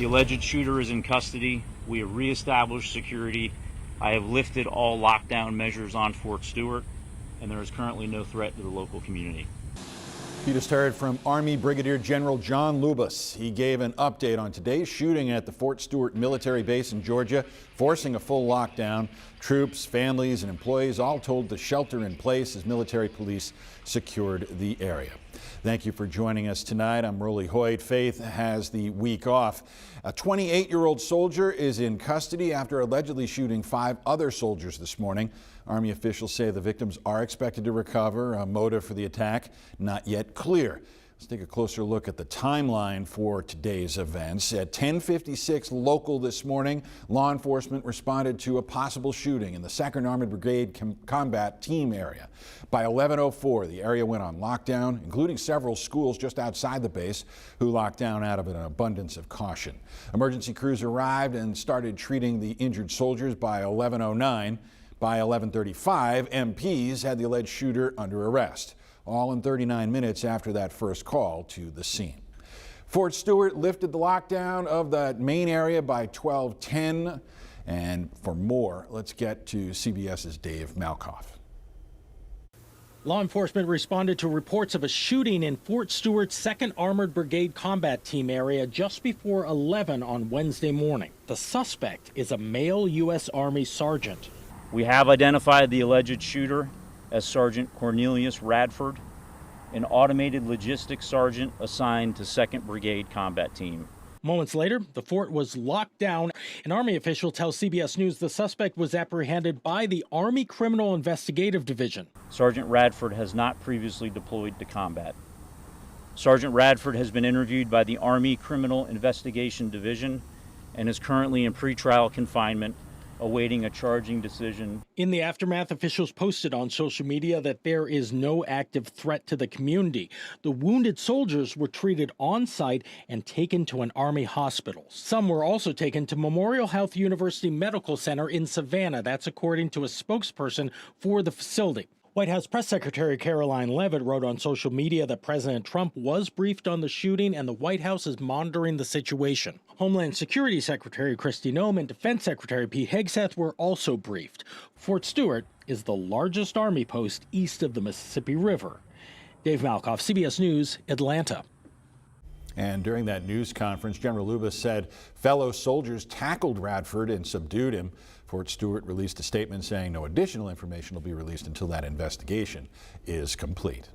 The alleged shooter is in custody. We have reestablished security. I have lifted all lockdown measures on Fort Stewart, and there is currently no threat to the local community. You just heard from Army Brigadier General John Lubas. He gave an update on today's shooting at the Fort Stewart military base in Georgia, forcing a full lockdown. Troops, families, and employees all told to shelter in place as military police secured the area. Thank you for joining us tonight. I'm Rolly Hoyt. Faith has the week off. A 28-year-old soldier is in custody after allegedly shooting 5 other soldiers this morning. Army officials say the victims are expected to recover. A motive for the attack not yet clear. Let's take a closer look at the timeline for today's events. At 10:56 local this morning, law enforcement responded to a possible shooting in the 2nd Armored Brigade combat team area. By 11:04, the area went on lockdown, including several schools just outside the base who locked down out of an abundance of caution. Emergency crews arrived and started treating the injured soldiers by 11:09. By 11:35, MPs had the alleged shooter under arrest, all in 39 minutes after that first call to the scene. Fort Stewart lifted the lockdown of that main area by 12:10. And for more, let's get to CBS's Dave Malkoff. Law enforcement responded to reports of a shooting in Fort Stewart's 2nd Armored Brigade combat team area just before 11 on Wednesday morning. The suspect is a male U.S. Army sergeant. We have identified the alleged shooter as Sergeant Cornelius Radford, an automated logistics sergeant assigned to 2nd Brigade combat team. Moments later, the fort was locked down. An Army official tells CBS News the suspect was apprehended by the Army Criminal Investigative Division. Sergeant Radford has not previously deployed to combat. Sergeant Radford has been interviewed by the Army Criminal Investigation Division and is currently in pretrial confinement, awaiting a charging decision. In the aftermath, officials posted on social media that there is no active threat to the community. The wounded soldiers were treated on site and taken to an Army hospital. Some were also taken to Memorial Health University Medical Center in Savannah. That's according to a spokesperson for the facility. White House Press Secretary Caroline Leavitt wrote on social media that President Trump was briefed on the shooting and the White House is monitoring the situation. Homeland Security Secretary Kristi Noem and Defense Secretary Pete Hegseth were also briefed. Fort Stewart is the largest Army post east of the Mississippi River. Dave Malkoff, CBS News, Atlanta. And during that news conference, General Lubas said fellow soldiers tackled Radford and subdued him. Fort Stewart released a statement saying no additional information will be released until that investigation is complete.